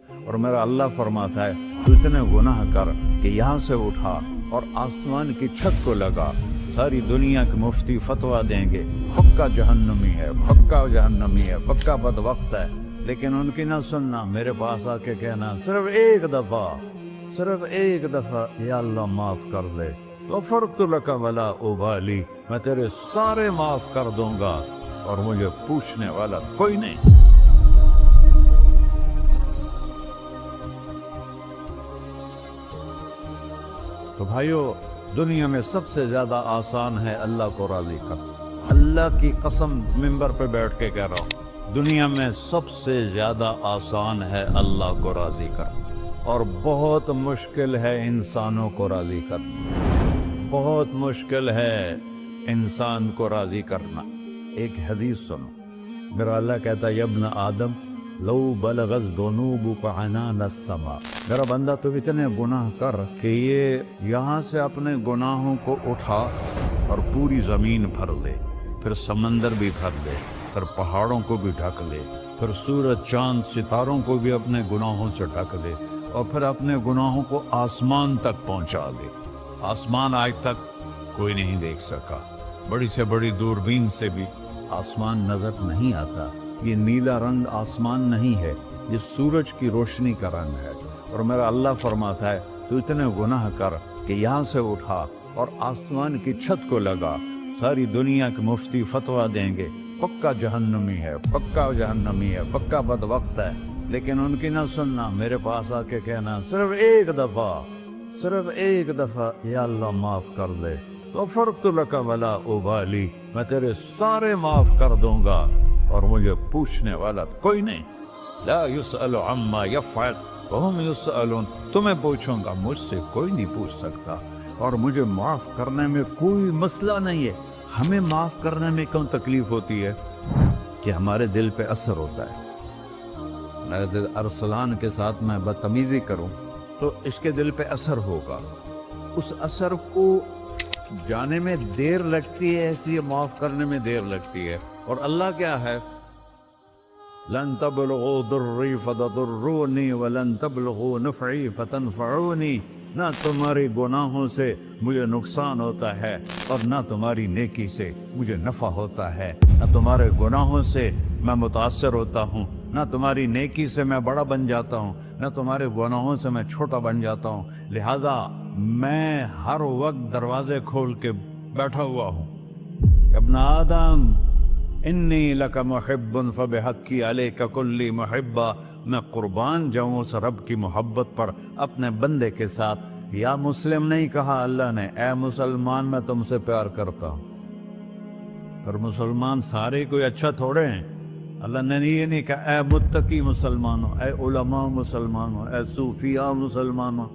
اور میرا اللہ فرماتا ہے تو اتنے گناہ کر کہ یہاں سے اٹھا اور آسمان کی چھت کو لگا، ساری دنیا کے مفتی فتویٰ دیں گے پکا جہنمی ہے، پکا جہنمی ہے، پکا بدبخت ہے، لیکن ان کی نہ سننا، میرے پاس آ کے کہنا صرف ایک دفعہ یا اللہ معاف کر دے، غفرت لک ولا ابالی، میں تیرے سارے معاف کر دوں گا اور مجھے پوچھنے والا کوئی نہیں۔ تو بھائیو، دنیا میں سب سے زیادہ آسان ہے اللہ کو راضی کرنا، اللہ کی قسم ممبر پہ بیٹھ کے کہہ رہا ہوں، دنیا میں سب سے زیادہ آسان ہے اللہ کو راضی کرنا، اور بہت مشکل ہے انسانوں کو راضی کرنا، بہت مشکل ہے انسان کو راضی کرنا۔ ایک حدیث سنو، میرا اللہ کہتا ہے یا ابن آدم لو بلغت ذنوبک عنان السماء، میرا بندہ تو اتنے گناہ کر کہ یہ یہاں سے اپنے گناہوں کو اٹھا اور پوری زمین بھر لے، پھر سمندر بھی بھر لے، پھر پہاڑوں کو بھی ڈھک لے، پھر سورج چاند ستاروں کو بھی اپنے گناہوں سے ڈھک لے، اور پھر اپنے گناہوں کو آسمان تک پہنچا دے۔ آسمان آج تک کوئی نہیں دیکھ سکا، بڑی سے بڑی دوربین سے بھی آسمان نظر نہیں آتا، یہ نیلا رنگ آسمان نہیں ہے، یہ سورج کی روشنی کا رنگ ہے۔ اور میرا اللہ فرماتا ہے تو اتنے گناہ کر کہ یہاں سے اٹھا اور آسمان کی چھت کو لگا، ساری دنیا کے مفتی فتویٰ دیں گے پکا جہنمی ہے، پکا جہنمی ہے، پکا بدبخت ہے، لیکن ان کی نہ سننا، میرے پاس آ کے کہنا صرف ایک دفعہ یا اللہ معاف کر دے، غفرت لک ولا ابالی، میں تیرے سارے معاف کر دوں گا اور مجھے پوچھنے والا کوئی نہیں۔ لا يسأل عما يفعل وهم يسألون، تمہیں پوچھوں گا، مجھ سے کوئی نہیں پوچھ سکتا، اور مجھے معاف کرنے میں کوئی مسئلہ نہیں ہے۔ ہمیں معاف کرنے میں کیوں تکلیف ہوتی ہے؟ کہ ہمارے دل پہ اثر ہوتا ہے۔ میرے دل ارسلان کے ساتھ میں بدتمیزی کروں تو اس کے دل پہ اثر ہوگا، اس اثر کو جانے میں دیر لگتی ہے، اس لیے معاف کرنے میں دیر لگتی ہے۔ اور اللہ کیا ہے؟ لن تبلغوا ضری فتضرونی ولن تبلغوا نفعی فتنفعونی، نہ تمہاری گناہوں سے مجھے نقصان ہوتا ہے اور نہ تمہاری نیکی سے مجھے نفع ہوتا ہے، نہ تمہارے گناہوں سے میں متاثر ہوتا ہوں، نہ تمہاری نیکی سے میں بڑا بن جاتا ہوں، نہ تمہارے گناہوں سے میں چھوٹا بن جاتا ہوں، لہذا میں ہر وقت دروازے کھول کے بیٹھا ہوا ہوں۔ ابن آدم انی لک محب فبحقی علیک کلی محبہ، میں قربان جاؤں اس رب کی محبت پر اپنے بندے کے ساتھ۔ یا مسلم نہیں کہا اللہ نے، اے مسلمان میں تم سے پیار کرتا ہوں۔ پر مسلمان سارے کوئی اچھا تھوڑے ہیں، اللہ نے یہ نہیں کہا اے متقی مسلمانوں، اے علماء مسلمانوں، اے صوفیاء مسلمانوں،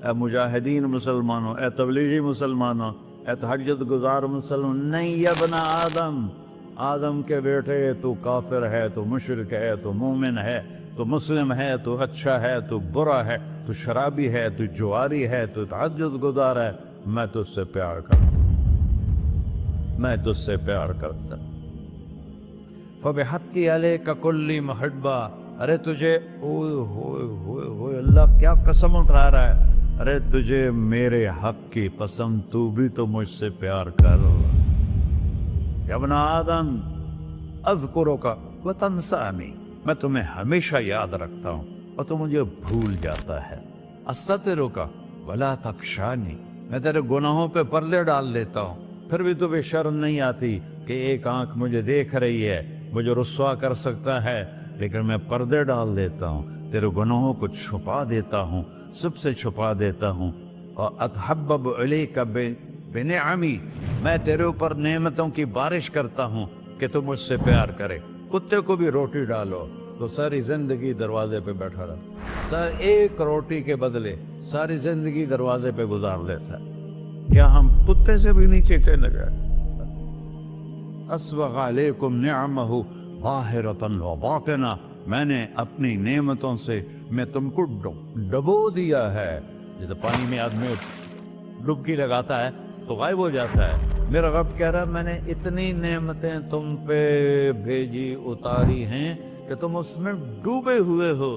اے مجاہدین مسلمانوں، اے تبلیغی مسلمانوں، اے تہجد گزار مسلمان، نہیں یا ابن آدم، آدم کے بیٹے، تو کافر ہے، تو مشرک ہے، تو مومن ہے، تو مسلم ہے، تو اچھا ہے، تو برا ہے، تو شرابی ہے، تو جواری ہے، تو تہجد گزار ہے، میں تجھ سے پیار کرتا ہوں، میں تجھ سے پیار کرتا ہوں۔ فبحقی علیک کلی محبہ، ارے تجھے اوئے ہوئے ہوئے ہوئے، اللہ کیا قسم اٹھا رہا ہے، ارے تجھے میرے حق کی قسم، تو بھی تو مجھ سے پیار کر۔ یا ابن آدم اذکرک وتنسانی، میں تمہیں ہمیشہ یاد رکھتا ہوں اور تو مجھے بھول جاتا ہے۔ استترک ولا تخشانی، میں تیرے گناہوں پہ پردے ڈال دیتا ہوں، پھر بھی تمہیں شرم نہیں آتی کہ ایک آنکھ مجھے دیکھ رہی ہے، مجھے رسوا کر سکتا ہے، لیکن میں پردے ڈال دیتا ہوں، تیرے گناہوں کو چھپا دیتا ہوں، سب سے چھپا دیتا ہوں۔ اور اتحبب علیک بنعمی، میں تیرے اوپر نعمتوں کی بارش کرتا ہوں کہ تو مجھ سے پیار کرے۔ کتے کو بھی روٹی ڈالو تو ساری زندگی دروازے پہ بیٹھا رہتا، ایک روٹی کے بدلے ساری زندگی دروازے پہ گزار لیتا ہے۔ کیا ہم کتے سے بھی نیچے چلے گئے؟ اسبغ علیکم نعمہ ظاہرۃ و باطنہ، میں نے اپنی نعمتوں سے میں تم کو ڈبو دیا ہے، جیسے پانی میں آدمی ڈبکی لگاتا ہے تو غائب ہو جاتا ہے۔ میرا رب کہہ رہا ہے میں نے اتنی نعمتیں تم پہ بھیجی، اتاری ہیں کہ تم اس میں ڈوبے ہوئے ہو،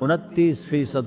29%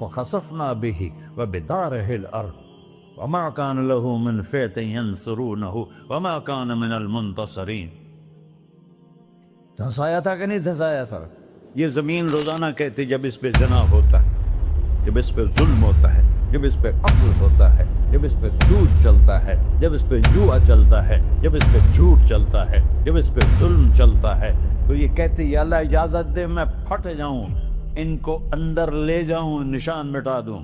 فخسفنا به وبداره الأرض وما كان له من فئة ينصرونه وما كان من المنتصرين. دھنسایا تھا کہ نہیں دھنسایا تھا؟ یہ زمین روزانہ کہتی جب اس پہ زنا ہوتا ہے، جب اس پہ ظلم ہوتا ہے، جب اس پہ قتل ہوتا ہے، جب اس پہ سود چلتا ہے، جب اس پہ جوا چلتا ہے، جب اس پہ جھوٹ چلتا ہے، جب اس پہ ظلم چلتا ہے، تو یہ کہتے یا اللہ اجازت دے میں پھٹ جاؤں، ان کو اندر لے جاؤں، نشان مٹا دوں.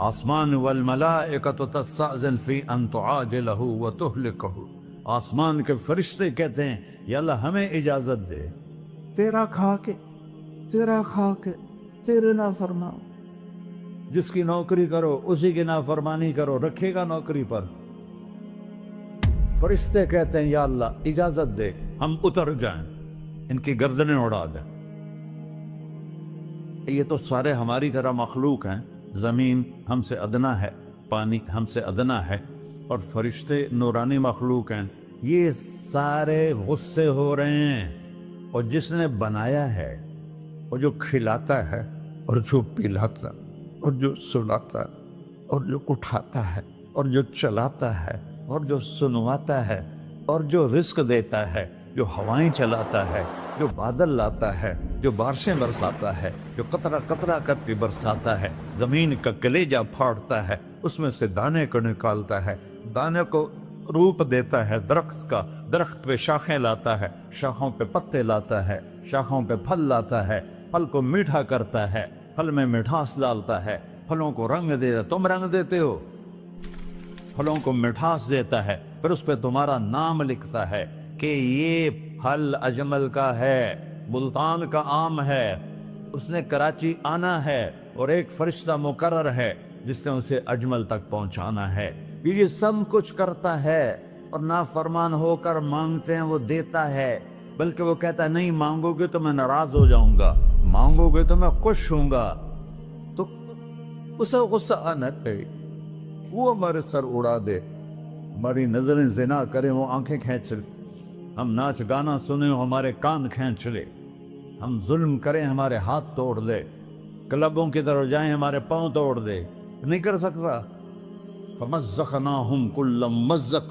آسمان والملائکۃ تستأذن فی ان تعاجلہ وتہلکہ. آسمان کے فرشتے کہتے ہیں یا اللہ ہمیں اجازت دے، تیرا کھا کے تیرے نافرمان، جس کی نوکری کرو اسی کی نافرمانی کرو، رکھے گا نوکری پر. فرشتے کہتے ہیں یا اللہ اجازت دے ہم اتر جائیں، ان کی گردنیں اڑا دیں. یہ تو سارے ہماری طرح مخلوق ہیں، زمین ہم سے ادنا ہے، پانی ہم سے ادنا ہے، اور فرشتے نورانی مخلوق ہیں. یہ سارے غصے ہو رہے ہیں، اور جس نے بنایا ہے، اور جو کھلاتا ہے، اور جو پلاتا، اور جو سلاتا، اور جو اٹھاتا ہے، اور جو چلاتا ہے، اور جو سنواتا ہے، اور جو رزق دیتا ہے، جو ہوائیں چلاتا ہے، جو بادل لاتا ہے، جو بارشیں برساتا ہے، جو قطرہ قطرہ کر کے برساتا ہے، زمین کا کلیجہ پھاڑتا ہے، اس میں سے دانے کو نکالتا ہے، دانے کو روپ دیتا ہے درخت کا، درخت پہ شاخیں لاتا ہے، شاخوں پہ پتے لاتا ہے، شاخوں پہ پھل لاتا ہے، پھل کو میٹھا کرتا ہے، پھل میں مٹھاس ڈالتا ہے، پھلوں کو رنگ دیتا. تم رنگ دیتے ہو، پھلوں کو مٹھاس دیتا ہے، پھر اس پہ تمہارا نام لکھتا ہے کہ یہ پھل اجمل کا ہے، ملتان کا آم ہے، اس نے کراچی آنا ہے، اور ایک فرشتہ مقرر ہے جس نے اسے اجمل تک پہنچانا ہے. یہ سب کچھ کرتا ہے، اور نافرمان ہو کر مانگتے ہیں وہ دیتا ہے، بلکہ وہ کہتا ہے نہیں مانگو گے تو میں ناراض ہو جاؤں گا، مانگو گے تو میں خوش ہوں گا. تو اسے غصہ آنا چاہیے، وہ ہمارے سر اڑا دے، ہماری نظریں زنا کریں وہ آنکھیں کھینچ لے، ہم ناچ گانا سنیں ہمارے کان کھینچ لے، ہم ظلم کریں ہمارے ہاتھ توڑ دے، کلبوں کی طرف جائیں ہمارے پاؤں توڑ دے. نہیں کر سکتا. فَمَزَّقْنَاهُمْ كُلَّ مُمَزَّقٍ.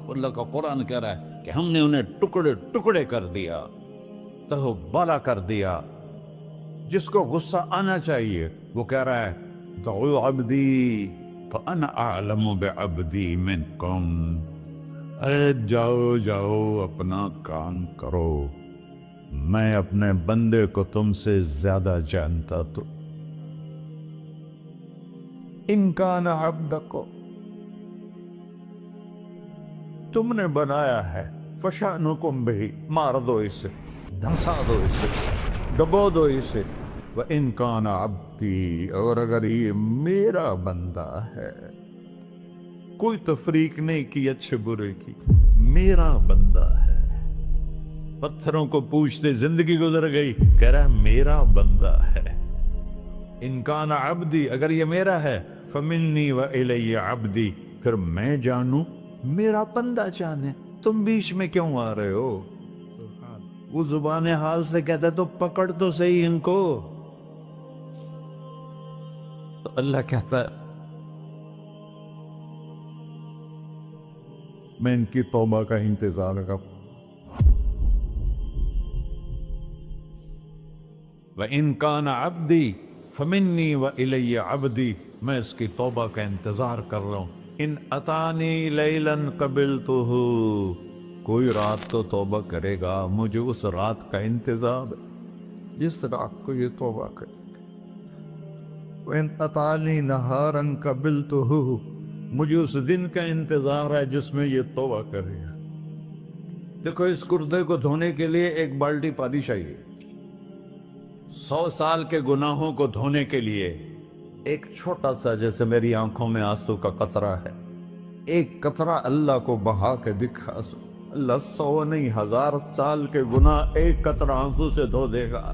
اللہ کا قرآن کہہ رہا ہے کہ ہم نے انہیں ٹکڑے ٹکڑے کر دیا، تہو بالا کر دیا. جس کو غصہ آنا چاہیے وہ کہہ رہا ہے دعوا عبدی فانا اعلم بعبدی منکم. ارے جاؤ جاؤ اپنا کام کرو، میں اپنے بندے کو تم سے زیادہ جانتا. تو ان کان عبدکو، تم نے بنایا ہے، فشانکم بہی، مار دو اسے، دھنسا دو اسے، ڈبو دو اسے. وَإِن كَانَ عَبْدِي، اور اگر یہ میرا بندہ ہے، کوئی تفریق نہیں کی اچھے برے کی، میرا بندہ ہے. پتھروں کو پوچھتے زندگی گزر گئی، کہہ رہا ہے میرا بندہ ہے. ان کان عبدی، اگر یہ میرا ہے، فمنی والی عبدی، پھر میں جانوں میرا بندہ جانے. تم بیچ میں کیوں آ رہے ہو؟ وہ زبان حال سے کہتا ہے تو پکڑ تو صحیح ان کو. تو اللہ کہتا ہے میں ان کی توبہ کا انتظار کروں. وَإِن كَانَ عَبْدِي فَمِنِّي وَإِلَيَّ عَبْدِي، میں اس کی توبہ کا انتظار کر رہا ہوں. ان اتانی لیلاً قبلتہ، کوئی رات تو توبہ کرے گا، مجھے اس رات کا انتظار ہے جس رات کو یہ توبہ کرے. وَإِن أَتَانِي نَهَارًا قَبِلْتُهُ، مجھے اس دن کا انتظار ہے جس میں یہ توبہ کرے گا. دیکھو اس کردے کو دھونے کے لیے ایک بالٹی پانی چاہیے. 100 سال کے گناہوں کو دھونے کے لیے ایک چھوٹا سا، جیسے میری آنکھوں میں آنسو کا قطرہ ہے، ایک قطرہ اللہ کو بہا کے دکھا. اللہ 100 نہیں 1000 سال کے گناہ ایک قطرہ آنسو سے دھو دے گا.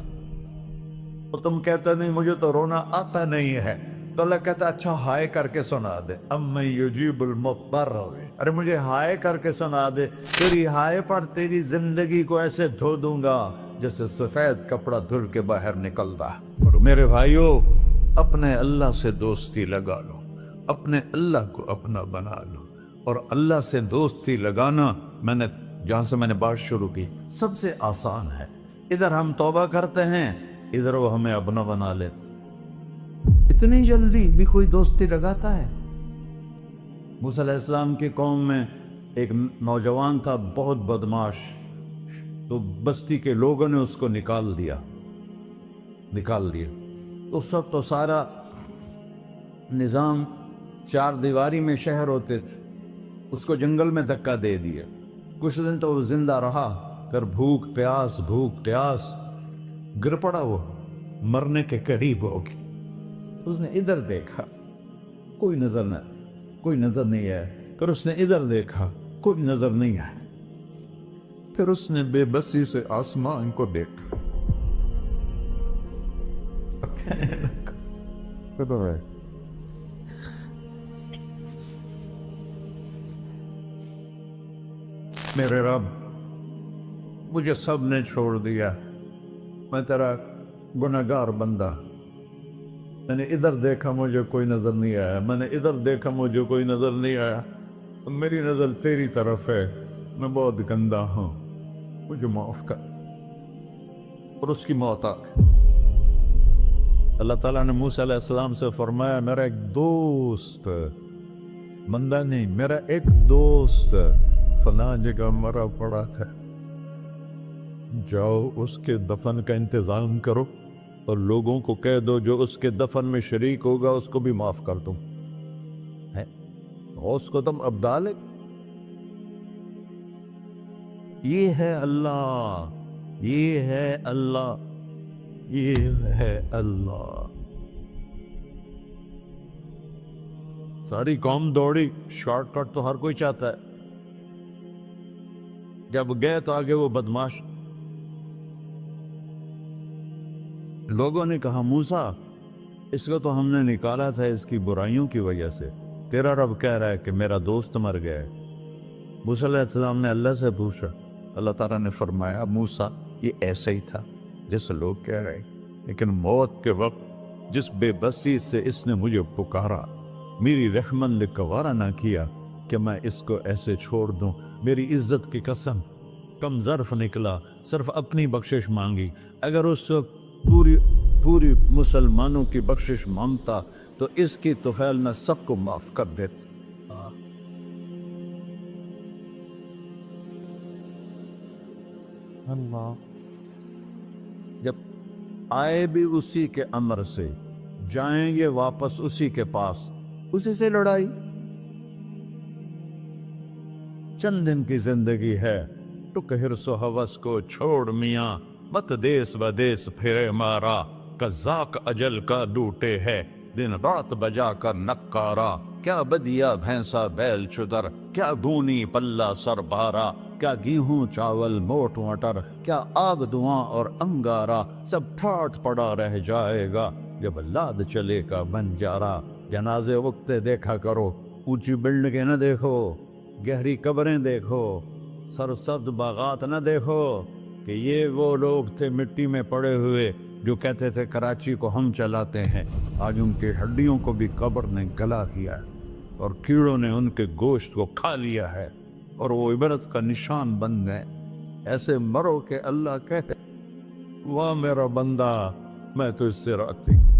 تو تم کہتے نہیں مجھے تو رونا آتا نہیں ہے، تو اللہ کہتا اچھا ہائے کر کے سنا دے. اَمَّن يُجِيبُ الْمُضْطَرَّ، ارے مجھے ہائے کر کے سنا دے، تیری ہائے پر تیری زندگی کو ایسے دھو دوں گا جیسے سفید کپڑا دھل کے باہر نکلتا. میرے بھائیو، اپنے اللہ سے دوستی لگا لو، اپنے اللہ کو اپنا بنا لو۔ اور اللہ سے دوستی لگانا، جہاں سے میں نے بات شروع کی، سب سے آسان ہے۔ ادھر ہم توبہ کرتے ہیں، ادھر وہ ہمیں اپنا بنا لیتے۔ اتنی جلدی بھی کوئی دوستی لگاتا ہے؟ موسیٰ علیہ السلام کی قوم میں ایک نوجوان تھا، بہت بدماش، تو بستی کے لوگوں نے اس کو نکال دیا۔ تو سارا نظام چار دیواری میں شہر ہوتے تھے، اس کو جنگل میں دھکا دے دیا۔ کچھ دن تو وہ زندہ رہا، پھر بھوک پیاس گر پڑا، وہ مرنے کے قریب ہو گیا۔ اس نے ادھر دیکھا، کوئی نظر نہیں آیا۔ پھر اس نے ادھر دیکھا، کوئی نظر نہیں آیا۔ پھر اس نے بے بسی سے آسمان کو دیکھا۔ میرے رب، مجھے سب نے چھوڑ دیا، میں تیرا گنہگار بندہ۔ میں نے ادھر دیکھا، مجھے کوئی نظر نہیں آیا، میں نے ادھر دیکھا، مجھے کوئی نظر نہیں آیا۔ میری نظر تیری طرف ہے، میں بہت گندا ہوں، مجھے معاف کر۔ اور اس کی موت آ گئی۔ اللہ تعالیٰ نے موسیٰ علیہ السلام سے فرمایا، میرا ایک دوست، بندہ نہیں، میرا ایک دوست فلاں جگہ مرا پڑا تھا، جاؤ اس کے دفن کا انتظام کرو اور لوگوں کو کہہ دو جو اس کے دفن میں شریک ہوگا اس کو بھی معاف کر دوں۔ اس کو تم ابدال ہے۔ یہ ہے اللہ، یہ ہے اللہ، یہ ہے اللہ۔ ساری قوم دوڑی، شارٹ کٹ تو ہر کوئی چاہتا ہے۔ جب گئے تو آگے وہ بدماش، لوگوں نے کہا موسیٰ اس کو تو ہم نے نکالا تھا اس کی برائیوں کی وجہ سے، تیرا رب کہہ رہا ہے کہ میرا دوست مر گیا ہے۔ موسیٰ علیہ السلام نے اللہ سے پوچھا، اللہ تعالیٰ نے فرمایا موسیٰ یہ ایسا ہی تھا جیسے لوگ کہہ رہے ہیں، لیکن موت کے وقت جس بے بسی سے اس نے مجھے پکارا، میری رحمت نے گوارا نہ کیا کہ میں اس کو ایسے چھوڑ دوں۔ میری عزت کی قسم، کم ظرف نکلا، صرف اپنی بخشش مانگی۔ اگر اس وقت پوری مسلمانوں کی بخشش مانگتا تو اس کی طفیل میں سب کو معاف کر دیتا۔ اللہ جب آئے بھی اسی کے امر سے، جائیں گے واپس اسی کے پاس، اسی سے لڑائی۔ چند دن کی زندگی ہے، ٹک حرص و ہوس کو چھوڑ میاں، مت دیس بدیس پھرے مارا، قزاق اجل کا ڈوٹے ہے، دن رات بجا کر نکارا، کیا بدیا بھینسا بیل چدر، کیا گونی پلہ سر بارا، کیا گیہوں چاول موٹ مٹر، کیا آب دھواں اور انگارا، سب ٹھاٹھ پڑا رہ جائے گا جب لاد چلے کا بنجارا۔ جنازے وقتے دیکھا کرو، اونچی بلڈنگیں نہ دیکھو، گہری قبریں دیکھو، سرسبز باغات نہ دیکھو کہ یہ وہ لوگ تھے مٹی میں پڑے ہوئے جو کہتے تھے کراچی کو ہم چلاتے ہیں۔ آج ان کی ہڈیوں کو بھی قبر نے گلا کیا ہے اور کیڑوں نے ان کے گوشت کو کھا لیا ہے اور وہ عبرت کا نشان بن گئے۔ ایسے مرو کہ اللہ کہتے واہ میرا بندہ، میں تو اس سے راضی۔